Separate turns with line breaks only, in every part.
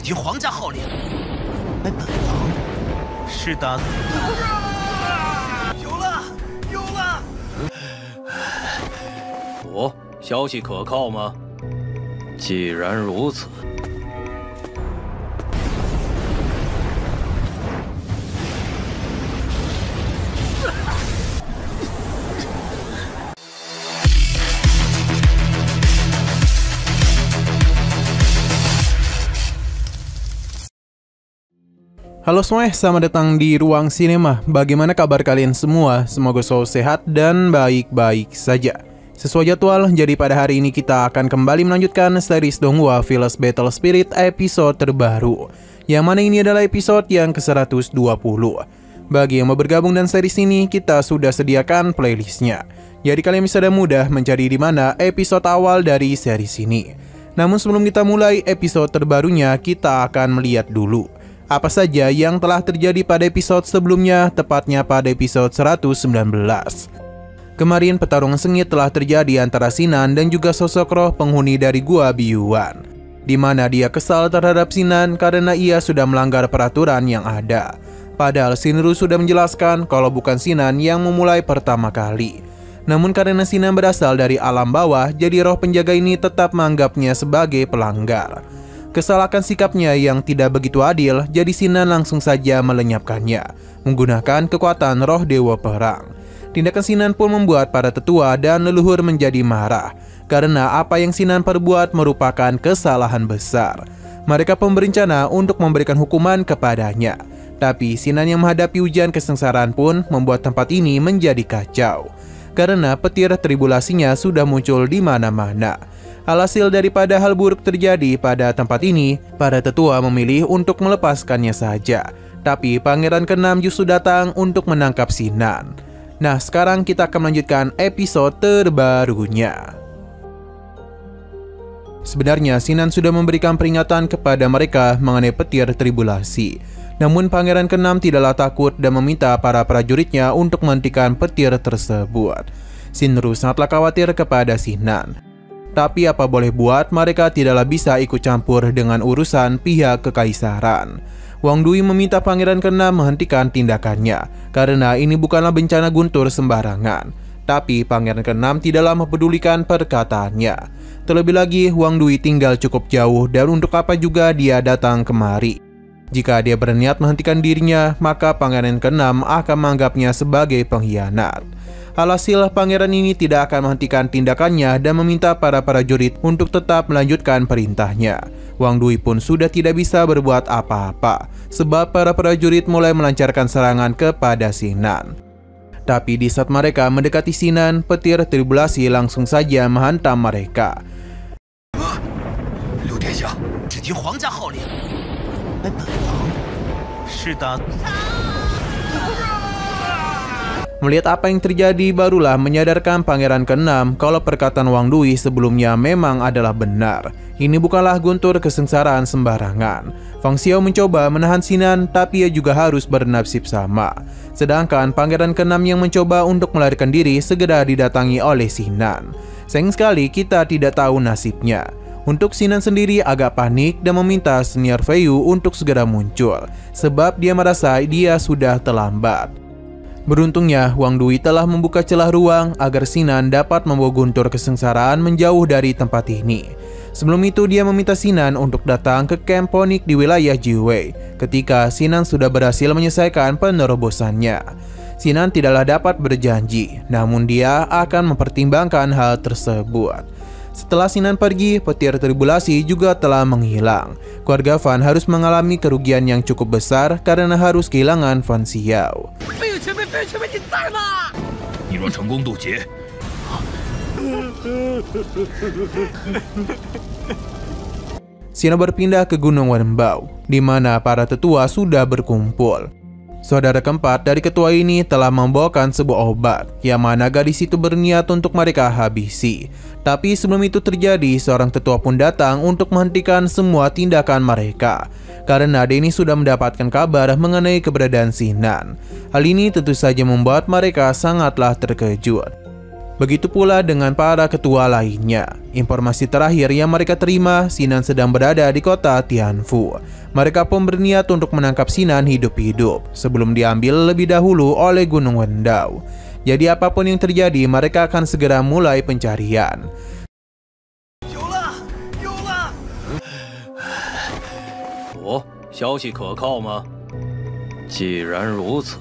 听皇家号令。本王是的。有了，有了！
消息可靠吗？既然如此。
Halo semuanya, selamat datang di Ruang Sinema. Bagaimana kabar kalian semua? Semoga selalu sehat dan baik-baik saja. Sesuai jadwal, jadi pada hari ini kita akan kembali melanjutkan series Donghua Village Battle Spirit episode terbaru, yang mana ini adalah episode yang ke-120. Bagi yang mau bergabung dan series ini, kita sudah sediakan playlistnya. Jadi kalian bisa dengan mudah mencari di mana episode awal dari series ini. Namun sebelum kita mulai episode terbarunya, kita akan melihat dulu apa saja yang telah terjadi pada episode sebelumnya, tepatnya pada episode 119. Kemarin pertarungan sengit telah terjadi antara Sinan dan juga sosok roh penghuni dari Gua Biyuan, di mana dia kesal terhadap Sinan karena ia sudah melanggar peraturan yang ada. Padahal Shinru sudah menjelaskan kalau bukan Sinan yang memulai pertama kali. Namun karena Sinan berasal dari alam bawah, jadi roh penjaga ini tetap menganggapnya sebagai pelanggar. Kesal akan sikapnya yang tidak begitu adil, jadi Sinan langsung saja melenyapkannya menggunakan kekuatan roh dewa perang. Tindakan Sinan pun membuat para tetua dan leluhur menjadi marah karena apa yang Sinan perbuat merupakan kesalahan besar. Mereka pun berencana untuk memberikan hukuman kepadanya. Tapi Sinan yang menghadapi ujian kesengsaraan pun membuat tempat ini menjadi kacau karena petir tribulasinya sudah muncul di mana-mana. Alhasil daripada hal buruk terjadi pada tempat ini, para tetua memilih untuk melepaskannya saja. Tapi Pangeran ke-6 justru datang untuk menangkap Sinan. Nah, sekarang kita akan melanjutkan episode terbarunya. Sebenarnya Sinan sudah memberikan peringatan kepada mereka mengenai petir tribulasi. Namun Pangeran ke-6 tidaklah takut dan meminta para prajuritnya untuk menghentikan petir tersebut. Shinru sangatlah khawatir kepada Sinan. Tapi apa boleh buat, mereka tidaklah bisa ikut campur dengan urusan pihak kekaisaran. Wang Dui meminta Pangeran ke-6 menghentikan tindakannya, karena ini bukanlah bencana guntur sembarangan. Tapi Pangeran ke-6 tidaklah mempedulikan perkataannya. Terlebih lagi, Wang Dui tinggal cukup jauh dan untuk apa juga dia datang kemari. Jika dia berniat menghentikan dirinya, maka Pangeran ke-6 akan menganggapnya sebagai pengkhianat. Alhasil, pangeran ini tidak akan menghentikan tindakannya dan meminta para prajurit untuk tetap melanjutkan perintahnya. Wang Dui pun sudah tidak bisa berbuat apa-apa, sebab para prajurit mulai melancarkan serangan kepada Sinan. Tapi di saat mereka mendekati Sinan, petir tribulasi langsung saja menghantam mereka.
Liu Dianxia, 只听皇家号令。本王是的。
Melihat apa yang terjadi, barulah menyadarkan Pangeran ke-6 kalau perkataan Wang Dui sebelumnya memang adalah benar. Ini bukanlah guntur kesengsaraan sembarangan. Fang Xiao mencoba menahan Sinan, tapi ia juga harus bernasib sama. Sedangkan Pangeran ke-6 yang mencoba untuk melarikan diri segera didatangi oleh Sinan. Sayang sekali kita tidak tahu nasibnya. Untuk Sinan sendiri agak panik dan meminta senior Feiyu untuk segera muncul, sebab dia merasa dia sudah terlambat. Beruntungnya, Wang Dui telah membuka celah ruang agar Sinan dapat membawa guntur kesengsaraan menjauh dari tempat ini. Sebelum itu, dia meminta Sinan untuk datang ke kamp Ponik di wilayah Jiwei ketika Sinan sudah berhasil menyelesaikan penerobosannya. Sinan tidaklah dapat berjanji, namun dia akan mempertimbangkan hal tersebut. Setelah Sinan pergi, petir tribulasi juga telah menghilang. Keluarga Fan harus mengalami kerugian yang cukup besar karena harus kehilangan Fan Xiao.
你在吗？你若成功渡劫，
Sinan berpindah ke Gunung Wenbao, di mana para tetua sudah berkumpul. Saudara keempat dari ketua ini telah membawakan sebuah obat, yang mana gadis itu berniat untuk mereka habisi. Tapi sebelum itu terjadi, seorang tetua pun datang untuk menghentikan semua tindakan mereka, karena Denny sudah mendapatkan kabar mengenai keberadaan Sinan. Hal ini tentu saja membuat mereka sangatlah terkejut. Begitu pula dengan para ketua lainnya. Informasi terakhir yang mereka terima, Sinan sedang berada di kota Tianfu. Mereka pun berniat untuk menangkap Sinan hidup-hidup sebelum diambil lebih dahulu oleh Gunung Wendao. Jadi apapun yang terjadi, mereka akan segera mulai pencarian.
消息可靠吗？既然如此，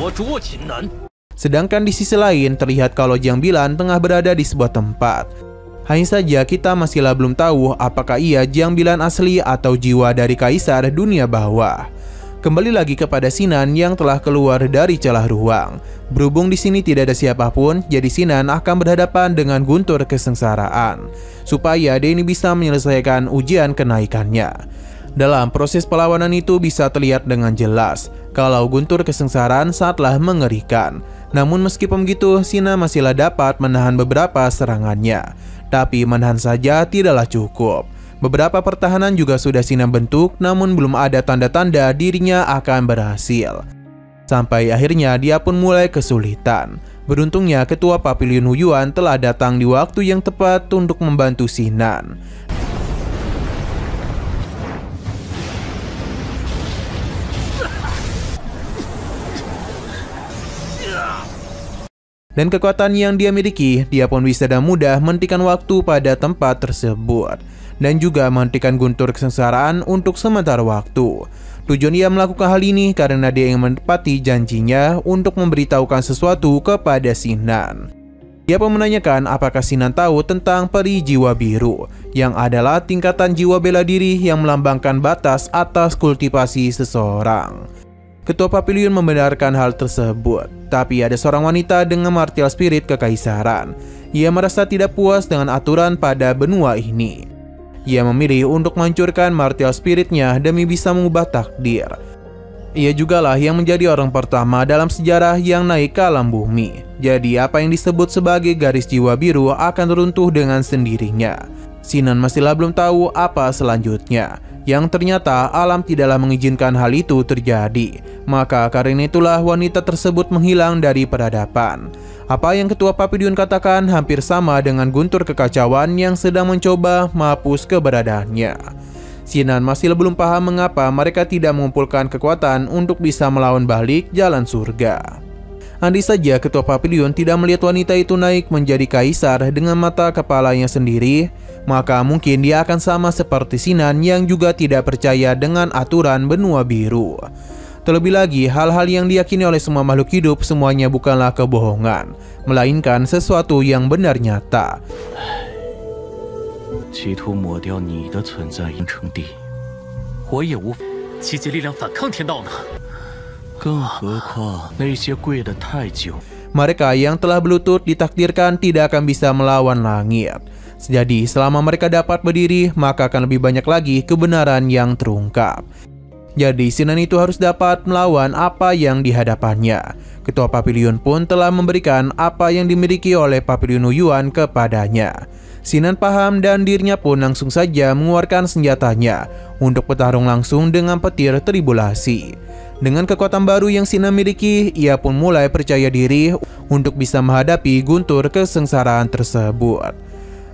我捉秦南。
Sedangkan di sisi lain terlihat kalau Jiang Bilan tengah berada di sebuah tempat. Hanya saja kita masihlah belum tahu apakah ia Jiang Bilan asli atau jiwa dari kaisar dunia bawah. Kembali lagi kepada Sinan yang telah keluar dari celah ruang. Berhubung di sini tidak ada siapapun, jadi Sinan akan berhadapan dengan guntur kesengsaraan supaya dia ini bisa menyelesaikan ujian kenaikannya. Dalam proses perlawanan itu bisa terlihat dengan jelas kalau guntur kesengsaraan sangatlah mengerikan. Namun meskipun begitu, Sinan masihlah dapat menahan beberapa serangannya. Tapi menahan saja tidaklah cukup. Beberapa pertahanan juga sudah Sinan bentuk, namun belum ada tanda-tanda dirinya akan berhasil. Sampai akhirnya dia pun mulai kesulitan. Beruntungnya ketua Papilion Huyuan telah datang di waktu yang tepat untuk membantu Sinan. Dan kekuatan yang dia miliki, dia pun bisa dengan mudah menghentikan waktu pada tempat tersebut. Dan juga menghentikan guntur kesengsaraan untuk sementara waktu. Tujuan ia melakukan hal ini karena dia ingin menepati janjinya untuk memberitahukan sesuatu kepada Sinan. Dia pun menanyakan apakah Sinan tahu tentang peri jiwa biru, yang adalah tingkatan jiwa bela diri yang melambangkan batas atas kultivasi seseorang. Ketua Papilion membenarkan hal tersebut, tapi ada seorang wanita dengan martial spirit kekaisaran. Ia merasa tidak puas dengan aturan pada benua ini. Ia memilih untuk menghancurkan martial spiritnya demi bisa mengubah takdir. Ia jugalah yang menjadi orang pertama dalam sejarah yang naik ke alam bumi. Jadi apa yang disebut sebagai garis jiwa biru akan runtuh dengan sendirinya. Sinan masihlah belum tahu apa selanjutnya. Yang ternyata alam tidaklah mengizinkan hal itu terjadi. Maka karena itulah wanita tersebut menghilang dari peradaban. Apa yang ketua Papilion katakan hampir sama dengan guntur kekacauan yang sedang mencoba menghapus keberadaannya. Sinan masih belum paham mengapa mereka tidak mengumpulkan kekuatan untuk bisa melawan balik jalan surga. Andai saja ketua Papilion tidak melihat wanita itu naik menjadi kaisar dengan mata kepalanya sendiri, maka mungkin dia akan sama seperti Sinan yang juga tidak percaya dengan aturan benua biru. Terlebih lagi, hal-hal yang diyakini oleh semua makhluk hidup semuanya bukanlah kebohongan, melainkan sesuatu yang benar nyata.
企图抹掉你的存在应成帝，我也无法集结力量反抗天道呢。更何况那些跪得太久。
Mereka yang telah berlutut ditakdirkan tidak akan bisa melawan langit. Jadi selama mereka dapat berdiri, maka akan lebih banyak lagi kebenaran yang terungkap. Jadi Sinan itu harus dapat melawan apa yang dihadapannya. Ketua Papilion pun telah memberikan apa yang dimiliki oleh Papilion Huyuan kepadanya. Sinan paham dan dirinya pun langsung saja mengeluarkan senjatanya untuk bertarung langsung dengan petir tribulasi. Dengan kekuatan baru yang Sinan miliki, ia pun mulai percaya diri untuk bisa menghadapi guntur kesengsaraan tersebut.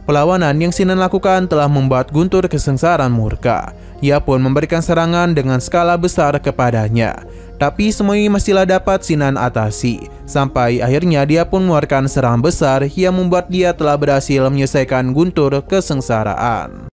Perlawanan yang Sinan lakukan telah membuat guntur kesengsaraan murka. Ia pun memberikan serangan dengan skala besar kepadanya. Tapi semua ini masihlah dapat Sinan atasi. Sampai akhirnya dia pun mengeluarkan serangan besar yang membuat dia telah berhasil menyelesaikan guntur kesengsaraan.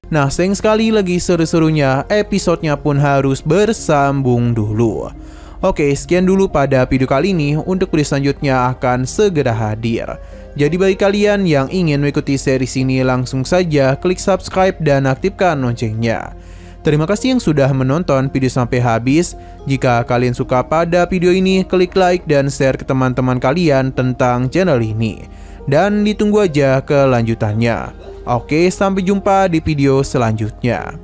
Nah, sayang sekali lagi seru-serunya, episodenya pun harus bersambung dulu. Oke, sekian dulu pada video kali ini. Untuk video selanjutnya akan segera hadir. Jadi bagi kalian yang ingin mengikuti series ini, langsung saja klik subscribe dan aktifkan loncengnya. Terima kasih yang sudah menonton video sampai habis. Jika kalian suka pada video ini, klik like dan share ke teman-teman kalian tentang channel ini. Dan ditunggu aja kelanjutannya. Oke, sampai jumpa di video selanjutnya.